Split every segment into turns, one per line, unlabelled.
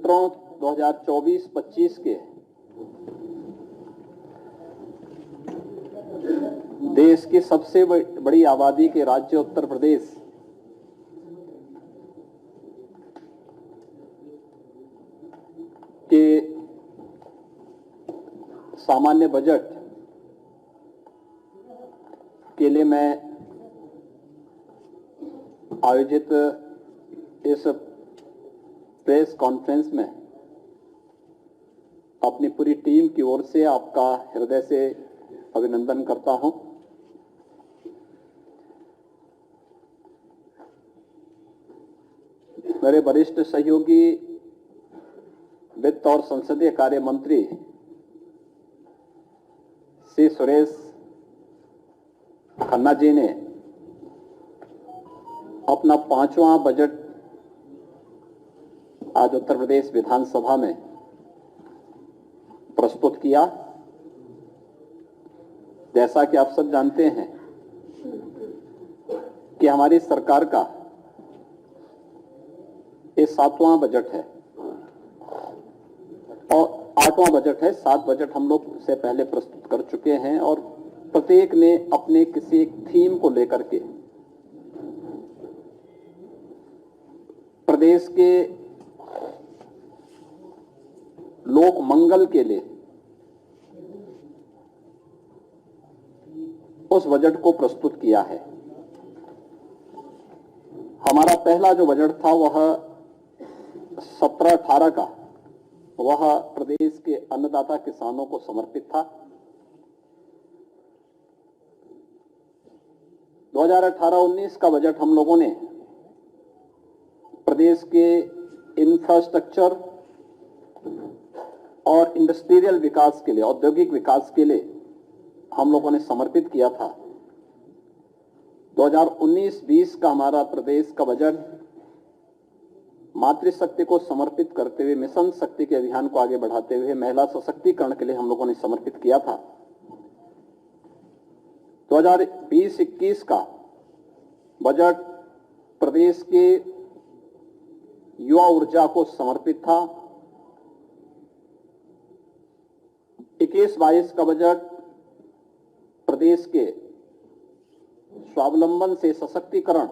मित्रों, 2024-25 के देश की सबसे बड़ी आबादी के राज्य उत्तर प्रदेश के सामान्य बजट के लिए मैं आयोजित इस प्रेस कॉन्फ्रेंस में अपनी पूरी टीम की ओर से आपका हृदय से अभिनंदन करता हूं। मेरे वरिष्ठ सहयोगी वित्त और संसदीय कार्य मंत्री श्री सुरेश खन्ना जी ने अपना 5वां बजट आज उत्तर प्रदेश विधानसभा में प्रस्तुत किया। जैसा कि आप सब जानते हैं कि हमारी सरकार का ये 7वां बजट है और 8वां बजट है। 7 बजट हम लोग से पहले प्रस्तुत कर चुके हैं और प्रत्येक ने अपने किसी एक थीम को लेकर के प्रदेश के लोक मंगल के लिए उस बजट को प्रस्तुत किया है। हमारा पहला जो बजट था वह 17-18 का, वह प्रदेश के अन्नदाता किसानों को समर्पित था। 2018-19 का बजट हम लोगों ने प्रदेश के इंफ्रास्ट्रक्चर और इंडस्ट्रियल विकास के लिए, औद्योगिक विकास के लिए हम लोगों ने समर्पित किया था। 2019-20 का हमारा प्रदेश का बजट मातृशक्ति को समर्पित करते हुए, मिशन शक्ति के अभियान को आगे बढ़ाते हुए महिला सशक्तिकरण के लिए हम लोगों ने समर्पित किया था। 2020-21 का बजट प्रदेश के युवा ऊर्जा को समर्पित था। 21-22 का बजट प्रदेश के स्वावलंबन से सशक्तिकरण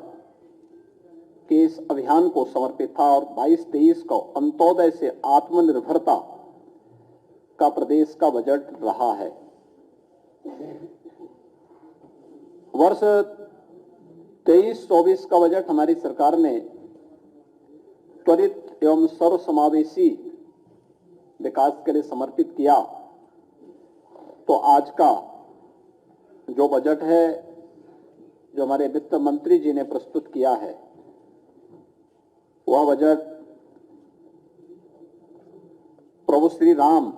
के इस अभियान को समर्पित था और 22-23 को अंत्योदय से आत्मनिर्भरता का प्रदेश का बजट रहा है। वर्ष 23-24 का बजट हमारी सरकार ने त्वरित एवं सर्वसमावेशी विकास के लिए समर्पित किया। तो आज का जो बजट है, जो हमारे वित्त मंत्री जी ने प्रस्तुत किया है, वह बजट प्रभु श्री राम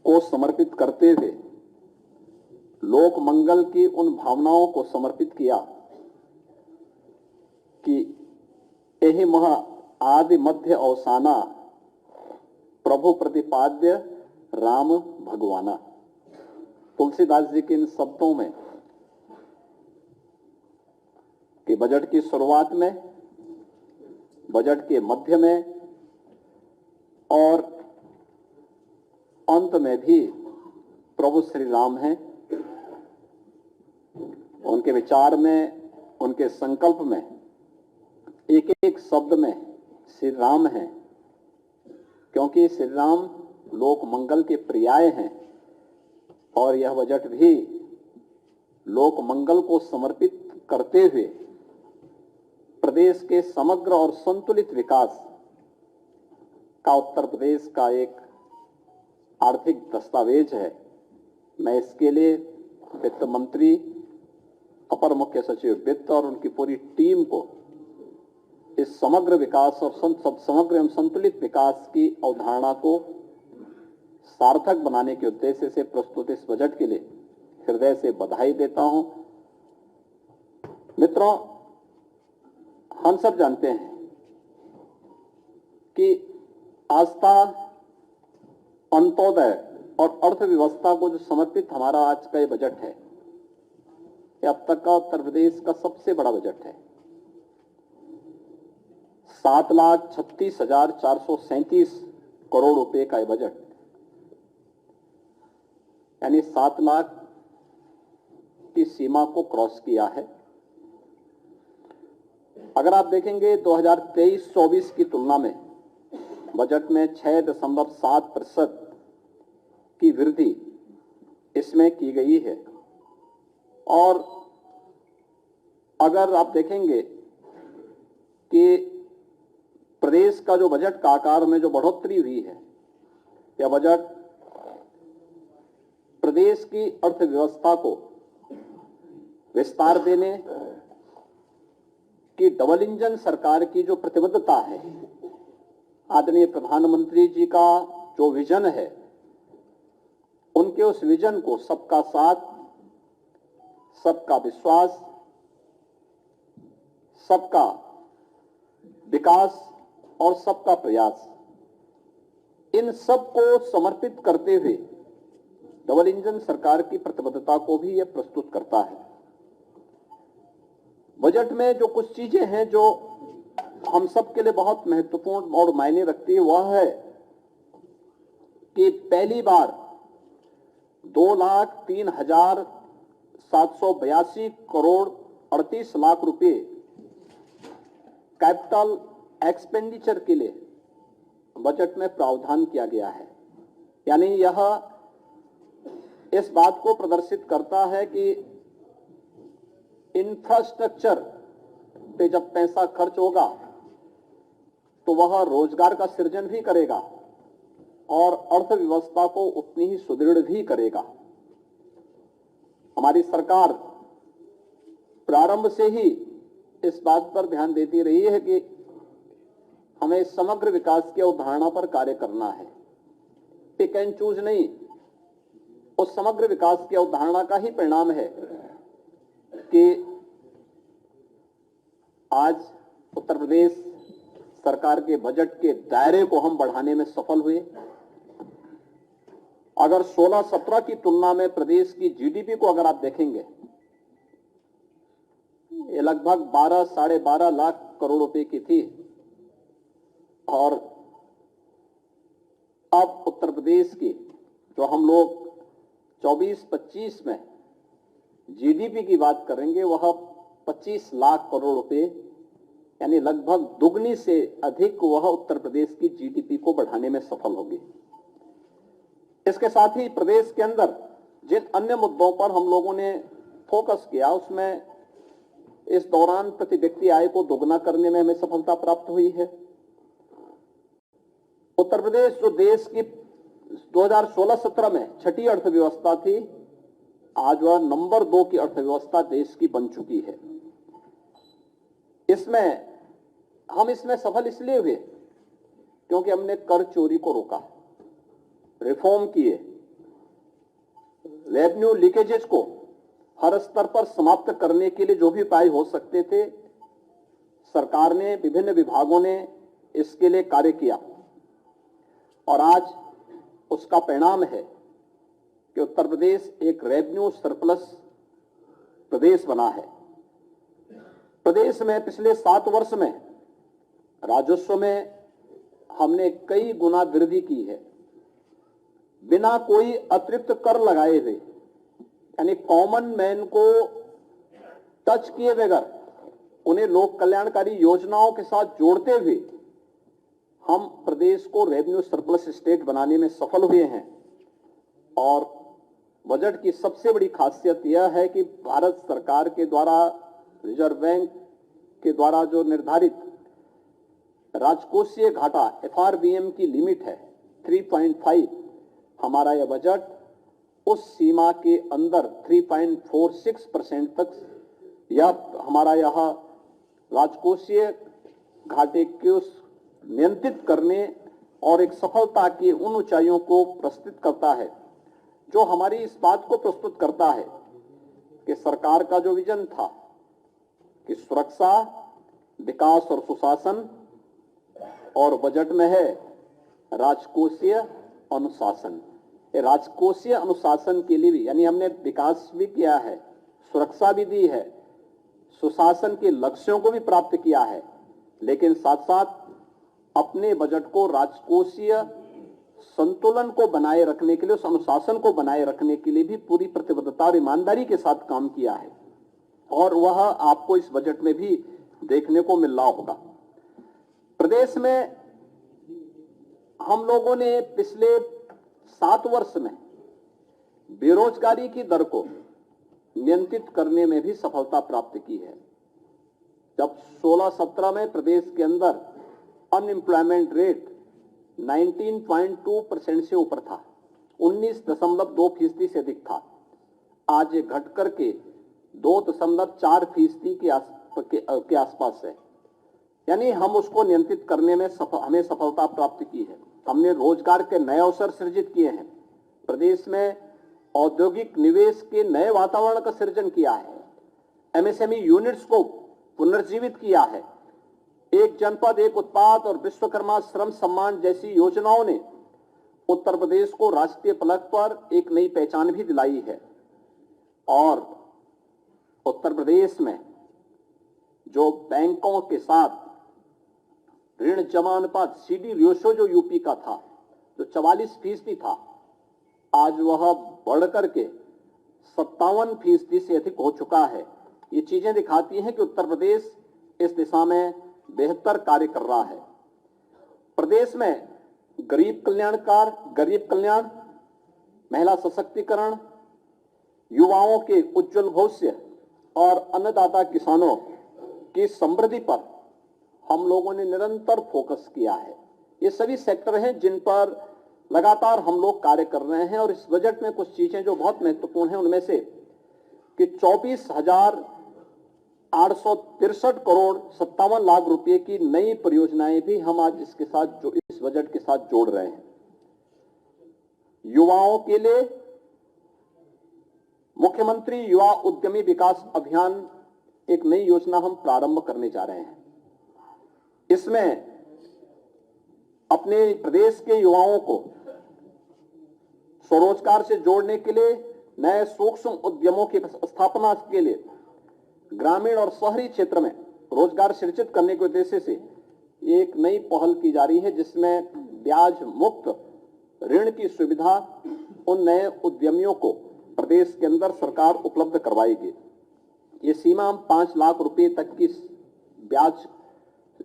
को समर्पित करते हुए लोक मंगल की उन भावनाओं को समर्पित किया कि यही मह आदि मध्य अवसाना प्रभु प्रतिपाद्य राम भगवाना। तुलसीदास जी के इन शब्दों में कि बजट की शुरुआत में, बजट के मध्य में और अंत में भी प्रभु श्री राम हैं। उनके विचार में, उनके संकल्प में एक एक शब्द में श्री राम हैं, क्योंकि श्री राम लोक मंगल के पर्याय हैं और यह बजट भी लोक मंगल को समर्पित करते हुए प्रदेश के समग्र और संतुलित विकास का उत्तर प्रदेश का एक आर्थिक दस्तावेज है। मैं इसके लिए वित्त मंत्री, अपर मुख्य सचिव वित्त और उनकी पूरी टीम को इस समग्र विकास और समग्र एवं संतुलित विकास की अवधारणा को सार्थक बनाने के उद्देश्य से प्रस्तुत इस बजट के लिए हृदय से बधाई देता हूं। मित्रों, हम सब जानते हैं कि आस्था, अंत्योदय और अर्थव्यवस्था को जो समर्पित हमारा आज का ये बजट है, ये अब तक का उत्तर प्रदेश का सबसे बड़ा बजट है। 7,36,437 करोड़ रुपए का ये बजट, यानी 7 लाख की सीमा को क्रॉस किया है। अगर आप देखेंगे 2023-24 की तुलना में बजट में 6.7% की वृद्धि इसमें की गई है। और अगर आप देखेंगे कि प्रदेश का जो बजट का आकार में जो बढ़ोतरी हुई है, यह बजट प्रदेश की अर्थव्यवस्था को विस्तार देने की डबल इंजन सरकार की जो प्रतिबद्धता है, आदरणीय प्रधानमंत्री जी का जो विजन है, उनके उस विजन को सबका साथ, सबका विश्वास, सबका विकास और सबका प्रयास, इन सब को समर्पित करते हुए डबल इंजन सरकार की प्रतिबद्धता को भी यह प्रस्तुत करता है। बजट में जो कुछ चीजें हैं जो हम सब के लिए बहुत महत्वपूर्ण और मायने रखती है, वह है कि पहली बार 2,03,782 करोड़ 38 लाख रुपए कैपिटल एक्सपेंडिचर के लिए बजट में प्रावधान किया गया है। यानी यह इस बात को प्रदर्शित करता है कि इंफ्रास्ट्रक्चर पे जब पैसा खर्च होगा तो वह रोजगार का सृजन भी करेगा और अर्थव्यवस्था को उतनी ही सुदृढ़ भी करेगा। हमारी सरकार प्रारंभ से ही इस बात पर ध्यान देती रही है कि हमें समग्र विकास की अवधारणा पर कार्य करना है, पिक एंड चूज नहीं। उस समग्र विकास की अवधारणा का ही परिणाम है कि आज उत्तर प्रदेश सरकार के बजट के दायरे को हम बढ़ाने में सफल हुए। अगर 16-17 की तुलना में प्रदेश की जीडीपी को अगर आप देखेंगे, ये लगभग 12-12.5 लाख करोड़ रुपए की थी, और अब उत्तर प्रदेश की जो हम लोग 24-25 में जीडीपी की बात करेंगे, वह 25 लाख करोड़ रुपए, यानी लगभग दुगनी से अधिक वह उत्तर प्रदेश की जीडीपी को बढ़ाने में सफल होगी। इसके साथ ही प्रदेश के अंदर जिन अन्य मुद्दों पर हम लोगों ने फोकस किया, उसमें इस दौरान प्रति व्यक्ति आय को दोगुना करने में हमें सफलता प्राप्त हुई है। उत्तर प्रदेश जो देश की 2016-17 में छठी अर्थव्यवस्था थी, आज वह नंबर 2 की अर्थव्यवस्था देश की बन चुकी है। हम इसमें सफल इसलिए हुए क्योंकि हमने कर चोरी को रोका, रिफॉर्म किए, रेवेन्यू लीकेजेस को हर स्तर पर समाप्त करने के लिए जो भी उपाय हो सकते थे, सरकार ने, विभिन्न विभागों ने इसके लिए कार्य किया, और आज उसका परिणाम है कि उत्तर प्रदेश एक रेवेन्यू सरप्लस प्रदेश बना है। प्रदेश में पिछले 7 वर्ष में राजस्व में हमने कई गुना वृद्धि की है, बिना कोई अतिरिक्त कर लगाए हुए, यानी कॉमन मैन को टच किए बगैर उन्हें लोक कल्याणकारी योजनाओं के साथ जोड़ते हुए हम प्रदेश को रेवेन्यू सरप्लस स्टेट बनाने में सफल हुए हैं। और बजट की सबसे बड़ी खासियत यह है कि भारत सरकार के द्वारा, रिजर्व बैंक के द्वारा जो निर्धारित राजकोषीय घाटा FRBM की लिमिट है 3.5, हमारा यह बजट उस सीमा के अंदर 3.46% तक हमारा यह राजकोषीय घाटे को नियंत्रित करने और एक सफलता की उन ऊंचाइयों को प्रस्तुत करता है, जो हमारी इस बात को प्रस्तुत करता है कि सरकार का जो विजन था कि सुरक्षा, विकास और सुशासन, और बजट में है राजकोषीय अनुशासन। राजकोषीय अनुशासन के लिए भी, यानी हमने विकास भी किया है, सुरक्षा भी दी है, सुशासन के लक्ष्यों को भी प्राप्त किया है, लेकिन साथ साथ अपने बजट को राजकोषीय संतुलन को बनाए रखने के लिए, उस अनुशासन को बनाए रखने के लिए भी पूरी प्रतिबद्धता और ईमानदारी के साथ काम किया है, और वह आपको इस बजट में भी देखने को मिल रहा होगा। प्रदेश में हम लोगों ने पिछले 7 वर्ष में बेरोजगारी की दर को नियंत्रित करने में भी सफलता प्राप्त की है। जब 16-17 में प्रदेश के अंदर अनएम्प्लॉयमेंट रेट 19.2% से ऊपर था, 19.2% से अधिक था, आज ये घट करके 2.4% के आसपास है। यानी हम उसको नियंत्रित करने में हमें सफलता प्राप्त की है। हमने रोजगार के नए अवसर सृजित किए हैं, प्रदेश में औद्योगिक निवेश के नए वातावरण का सृजन किया है, एमएसएमई यूनिट्स को पुनर्जीवित किया है, एक जनपद एक उत्पाद और विश्वकर्मा श्रम सम्मान जैसी योजनाओं ने उत्तर प्रदेश को राष्ट्रीय फलक पर एक नई पहचान भी दिलाई है। और उत्तर प्रदेश में जो बैंकों के साथ ऋण जमा अनुपात सीडी रेशो जो यूपी का था, जो 44% था, आज वह बढ़कर के 57% से अधिक हो चुका है। ये चीजें दिखाती हैं कि उत्तर प्रदेश इस दिशा में बेहतर कार्य कर रहा है। प्रदेश में गरीब कल्याण, महिला सशक्तिकरण, युवाओं के उज्जवल भविष्य और अन्नदाता किसानों की समृद्धि पर हम लोगों ने निरंतर फोकस किया है। ये सभी सेक्टर हैं जिन पर लगातार हम लोग कार्य कर रहे हैं, और इस बजट में कुछ चीजें जो बहुत महत्वपूर्ण हैं उनमें से कि 24,863 करोड़ 57 लाख रुपए की नई परियोजनाएं भी हम आज इसके साथ इस बजट के साथ जोड़ रहे हैं। युवाओं के लिए मुख्यमंत्री युवा उद्यमी विकास अभियान एक नई योजना हम प्रारंभ करने जा रहे हैं। इसमें अपने प्रदेश के युवाओं को स्वरोजगार से जोड़ने के लिए, नए सूक्ष्म उद्यमों की स्थापना के लिए, ग्रामीण और शहरी क्षेत्र में रोजगार सृजित करने के उद्देश्य से एक नई पहल की जा रही है, जिसमें ब्याज मुक्त ऋण की सुविधा उन नए उद्यमियों को प्रदेश के अंदर सरकार उपलब्ध करवाएगी। ये सीमा हम 5 लाख रुपए तक की ब्याज,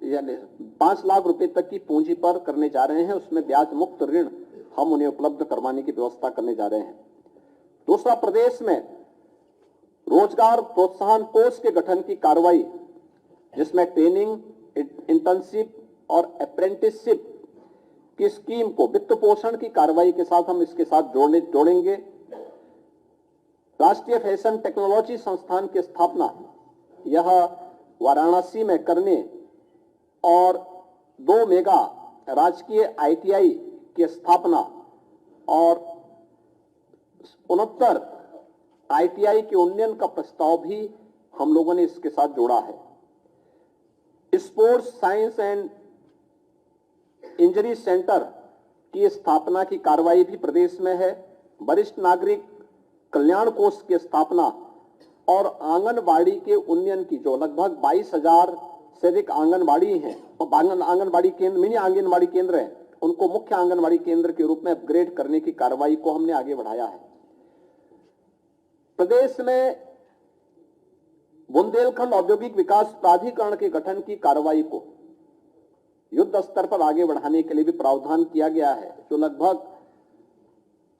यानी 5 लाख रुपए तक की पूंजी पर करने जा रहे हैं। उसमें ब्याज मुक्त ऋण हम उन्हें उपलब्ध करवाने की व्यवस्था करने जा रहे हैं। दूसरा, प्रदेश में रोजगार प्रोत्साहन कोष के गठन की कार्रवाई, जिसमें ट्रेनिंग, इंटर्नशिप और अप्रेंटिसशिप की स्कीम को वित्त पोषण की कार्रवाई के साथ हम इसके साथ जोड़ेंगे। राष्ट्रीय फैशन टेक्नोलॉजी संस्थान की स्थापना यह वाराणसी में करने और 2 मेगा राजकीय आईटीआई की स्थापना और 69 आईटीआई के उन्नयन का प्रस्ताव भी हम लोगों ने इसके साथ जोड़ा है। Sports science and injury centre की स्थापना की कार्रवाई भी प्रदेश में है। वरिष्ठ नागरिक कल्याण कोष की स्थापना और आंगनबाड़ी के उन्नयन की, जो लगभग 22,000 से अधिक आंगनबाड़ी हैं और आंगनबाड़ी केंद्र, मिनी आंगनबाड़ी केंद्र हैं, उनको मुख्य आंगनबाड़ी केंद्र के रूप में अपग्रेड करने की कार्रवाई को हमने आगे बढ़ाया है। प्रदेश में बुंदेलखंड औद्योगिक विकास प्राधिकरण के गठन की कार्रवाई को युद्ध स्तर पर आगे बढ़ाने के लिए भी प्रावधान किया गया है, जो लगभग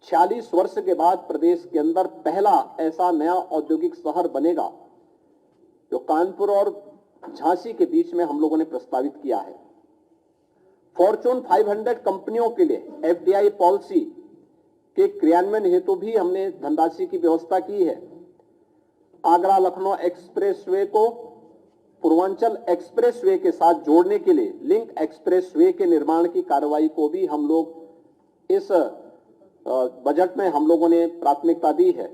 46 वर्ष के बाद प्रदेश के अंदर पहला ऐसा नया औद्योगिक शहर बनेगा, जो कानपुर और झांसी के बीच में हम लोगों ने प्रस्तावित किया है। फॉर्चून 500 कंपनियों के लिए एफडीआई पॉलिसी के क्रियान्वयन हेतु भी हमने धनराशि की व्यवस्था की है। आगरा लखनऊ एक्सप्रेसवे को पूर्वांचल एक्सप्रेसवे के साथ जोड़ने के लिए लिंक एक्सप्रेसवे के निर्माण की कार्रवाई को भी हम लोग इस बजट में हम लोगों ने प्राथमिकता दी है।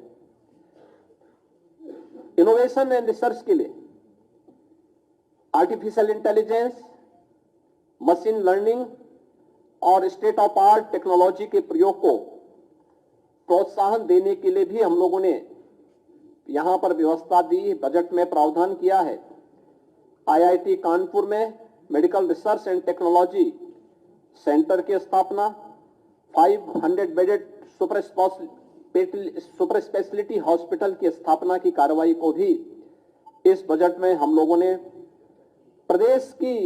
इनोवेशन एंड रिसर्च के लिए आर्टिफिशियल इंटेलिजेंस, मशीन लर्निंग और स्टेट ऑफ आर्ट टेक्नोलॉजी के प्रयोग को प्रोत्साहन देने के लिए भी हम लोगों ने यहां पर व्यवस्था दी, बजट में प्रावधान किया है। आईआईटी कानपुर में medical research and technology centre की स्थापना, 500 बेडेड सुपर स्पेशलिटी हॉस्पिटल की स्थापना की कार्रवाई को भी इस बजट में हम लोगों ने प्रदेश की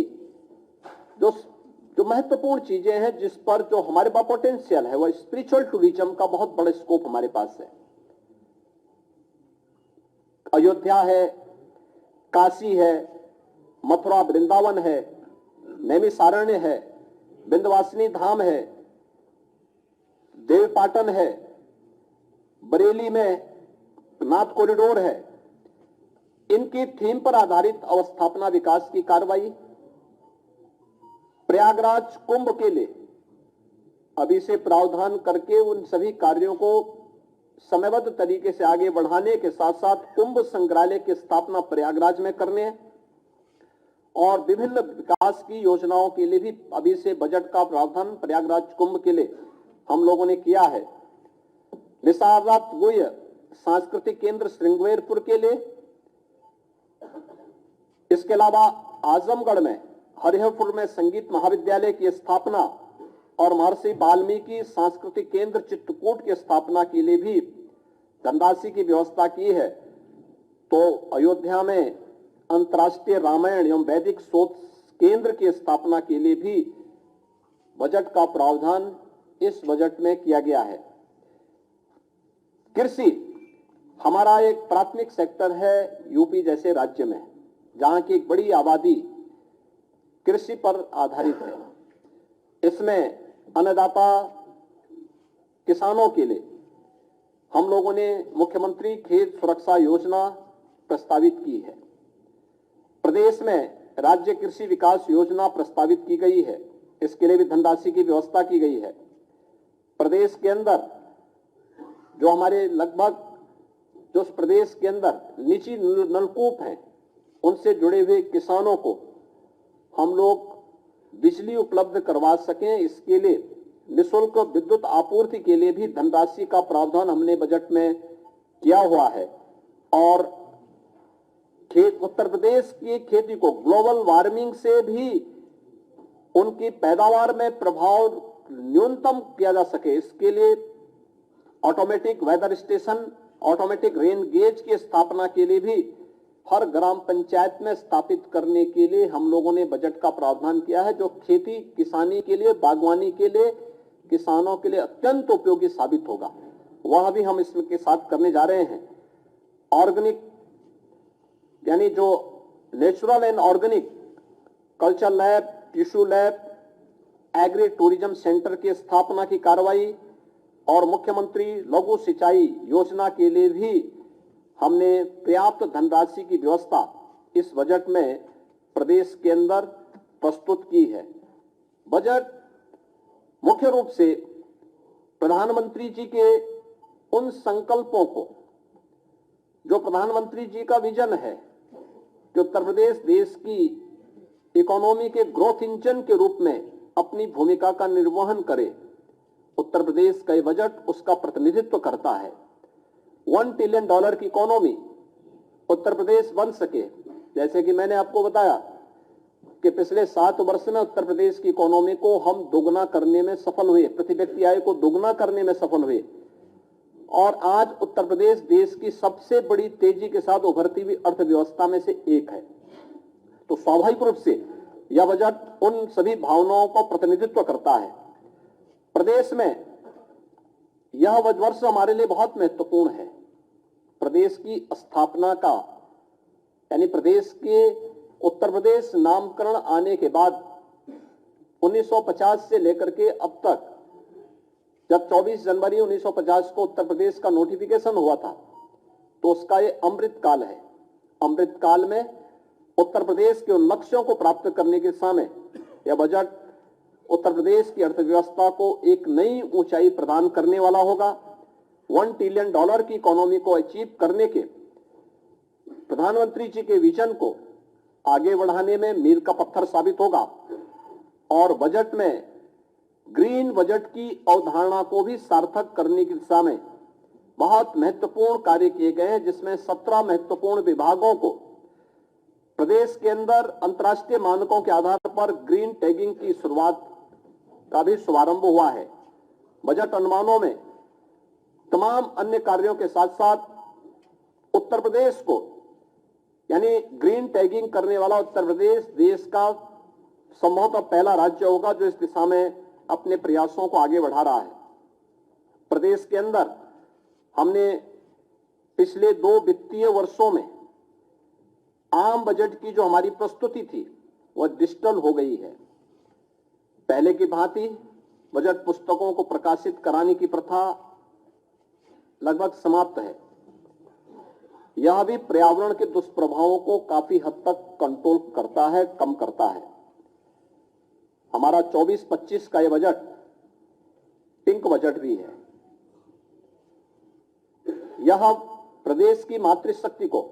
जो महत्वपूर्ण चीजें हैं, जिस पर जो हमारे पास पोटेंशियल है, वो स्पिरिचुअल टूरिज्म का बहुत बड़ा स्कोप हमारे पास है। अयोध्या है, काशी है, मथुरा वृंदावन है, नैमिषारण्य है, विंध्यवासिनी धाम है, देवपाटन है, बरेली में नाथ कॉरिडोर है। इनकी थीम पर आधारित अवस्थापना विकास की कार्रवाई, प्रयागराज कुंभ के लिए अभी से प्रावधान करके उन सभी कार्यों को समयबद्ध तरीके से आगे बढ़ाने के साथ साथ कुंभ संग्रहालय की स्थापना प्रयागराज में करने और विभिन्न विकास की योजनाओं के लिए भी अभी से बजट का प्रावधान प्रयागराज कुंभ के लिए हम लोगों ने किया है। निसारनाथ गुह्य सांस्कृतिक केंद्र श्रृंगेरपुर के लिए, इसके अलावा आजमगढ़ में हरिहरपुर में संगीत महाविद्यालय की स्थापना और महर्षि वाल्मीकि सांस्कृतिक केंद्र चित्रकूट की स्थापना के लिए भी धनराशि की व्यवस्था की है। तो अयोध्या में अंतर्राष्ट्रीय रामायण एवं वैदिक शोध केंद्र की स्थापना के लिए भी बजट का प्रावधान इस बजट में किया गया है। कृषि हमारा एक प्राथमिक सेक्टर है यूपी जैसे राज्य में, जहां की एक बड़ी आबादी कृषि पर आधारित है। इसमें अन्नदाता किसानों के लिए हम लोगों ने मुख्यमंत्री खेत सुरक्षा योजना प्रस्तावित की है। प्रदेश में राज्य कृषि विकास योजना प्रस्तावित की गई है, इसके लिए भी धनराशि की व्यवस्था की गई है। प्रदेश के अंदर जो हमारे लगभग जो प्रदेश के अंदर निजी नलकूप हैं, उनसे जुड़े हुए किसानों को हम लोग बिजली उपलब्ध करवा सकें, इसके लिए निःशुल्क विद्युत आपूर्ति के लिए भी धनराशि का प्रावधान हमने बजट में किया हुआ है। और उत्तर प्रदेश की खेती को ग्लोबल वार्मिंग से भी उनकी पैदावार में प्रभाव न्यूनतम किया जा सके, इसके लिए automatic weather station, automatic rain gauge की स्थापना के लिए भी हर ग्राम पंचायत में स्थापित करने के लिए हम लोगों ने बजट का प्रावधान किया है, जो खेती किसानी के लिए, बागवानी के लिए, किसानों के लिए अत्यंत उपयोगी साबित होगा। वह भी हम इसके साथ करने जा रहे हैं। ऑर्गेनिक यानी जो natural and organic culture lab, tissue lab, agri tourism centre की स्थापना की कार्रवाई और मुख्यमंत्री लघु सिंचाई योजना के लिए भी हमने पर्याप्त धनराशि की व्यवस्था इस बजट में प्रदेश के अंदर प्रस्तुत की है। बजट मुख्य रूप से प्रधानमंत्री जी के उन संकल्पों को, जो प्रधानमंत्री जी का विजन है कि उत्तर प्रदेश देश की इकोनॉमी के ग्रोथ इंजन के रूप में अपनी भूमिका का निर्वहन करे, उत्तर प्रदेश का ये बजट उसका प्रतिनिधित्व करता है। $1 ट्रिलियन की इकोनॉमी उत्तर प्रदेश बन सके, जैसे कि मैंने आपको बताया कि पिछले 7 वर्ष में उत्तर प्रदेश की इकोनॉमी को हम दोगुना करने में सफल हुए, प्रति व्यक्ति आय को दोगुना करने में सफल हुए और आज उत्तर प्रदेश देश की सबसे बड़ी तेजी के साथ उभरती हुई अर्थव्यवस्था में से एक है। तो स्वाभाविक रूप से यह बजट उन सभी भावनाओं का प्रतिनिधित्व करता है। प्रदेश में यह वर्ष हमारे लिए बहुत महत्वपूर्ण है। प्रदेश की स्थापना का यानी प्रदेश के उत्तर प्रदेश नामकरण आने के बाद 1950 से लेकर के अब तक, जब 24 जनवरी 1950 को उत्तर प्रदेश का नोटिफिकेशन हुआ था, तो उसका ये अमृत काल है। अमृत काल में उत्तर प्रदेश के उन लक्ष्यों को प्राप्त करने के समय यह बजट उत्तर प्रदेश की अर्थव्यवस्था को एक नई ऊंचाई प्रदान करने वाला होगा। $1 ट्रिलियन की इकोनॉमी को अचीव करने के प्रधानमंत्री जी के विजन को आगे बढ़ाने में मील का पत्थर साबित होगा। और बजट में ग्रीन बजट की अवधारणा को भी सार्थक करने की दिशा में बहुत महत्वपूर्ण कार्य किए गए हैं, जिसमें 17 महत्वपूर्ण विभागों को प्रदेश के अंदर अंतर्राष्ट्रीय मानकों के आधार पर ग्रीन टैगिंग की शुरुआत का भी शुभारंभ हुआ है। बजट अनुमानों में तमाम अन्य कार्यों के साथ साथ उत्तर प्रदेश को, यानी ग्रीन टैगिंग करने वाला उत्तर प्रदेश देश का संभवतः पहला राज्य होगा जो इस दिशा में अपने प्रयासों को आगे बढ़ा रहा है। प्रदेश के अंदर हमने पिछले 2 वित्तीय वर्षों में आम बजट की जो हमारी प्रस्तुति थी वह डिजिटल हो गई है। पहले की भांति बजट पुस्तकों को प्रकाशित कराने की प्रथा लगभग समाप्त है। यह भी पर्यावरण के दुष्प्रभावों को काफी हद तक कंट्रोल करता है, कम करता है। हमारा 24-25 का यह बजट पिंक बजट भी है। यह प्रदेश की मातृशक्ति को,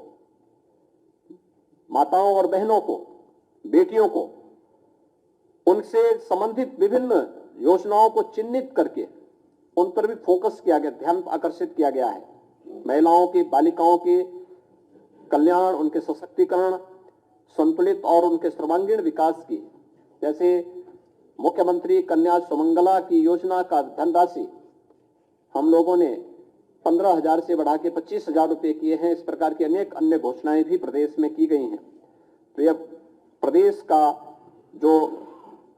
माताओं और बहनों को, बेटियों को, उनसे संबंधित विभिन्न योजनाओं को चिन्हित करके उन पर भी फोकस किया गया, ध्यान आकर्षित किया गया है। महिलाओं की, बालिकाओं के कल्याण, उनके सशक्तिकरण, संतुलित और उनके सर्वांगीण विकास की, जैसे मुख्यमंत्री कन्या सुमंगला की योजना का धनराशि हम लोगों ने 15,000 से बढ़ा के 25,000 रुपए किए हैं। इस प्रकार की अनेक अन्य घोषणाएं भी प्रदेश में की गई हैं। तो यह प्रदेश का जो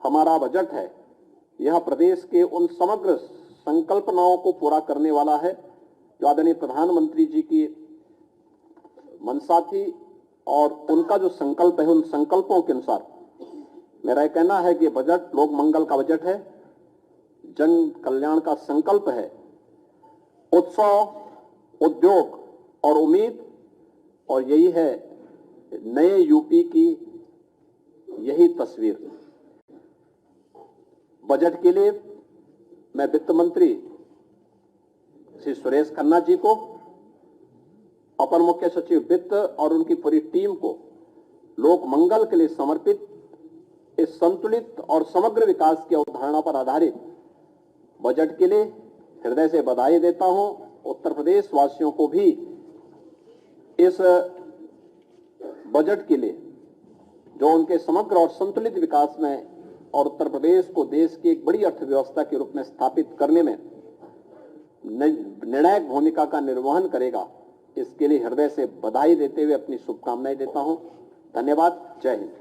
हमारा बजट है, यह प्रदेश के उन समग्र संकल्पनाओं को पूरा करने वाला है जो आदरणीय प्रधानमंत्री जी की मंशा थी और उनका जो संकल्प है, उन संकल्पों के अनुसार मेरा यह कहना है कि बजट लोक मंगल का बजट है, जन कल्याण का संकल्प है, उत्सव, उद्योग और उम्मीद, और यही है नए यूपी की यही तस्वीर। बजट के लिए मैं वित्त मंत्री श्री सुरेश खन्ना जी को, अपर मुख्य सचिव वित्त और उनकी पूरी टीम को लोक मंगल के लिए समर्पित इस संतुलित और समग्र विकास की अवधारणा पर आधारित बजट के लिए हृदय से बधाई देता हूं। उत्तर प्रदेश वासियों को भी इस बजट के लिए जो उनके समग्र और संतुलित विकास में और उत्तर प्रदेश को देश की एक बड़ी अर्थव्यवस्था के रूप में स्थापित करने में निर्णायक भूमिका का निर्वहन करेगा, इसके लिए हृदय से बधाई देते हुए अपनी शुभकामनाएं देता हूं। धन्यवाद। जय हिंद।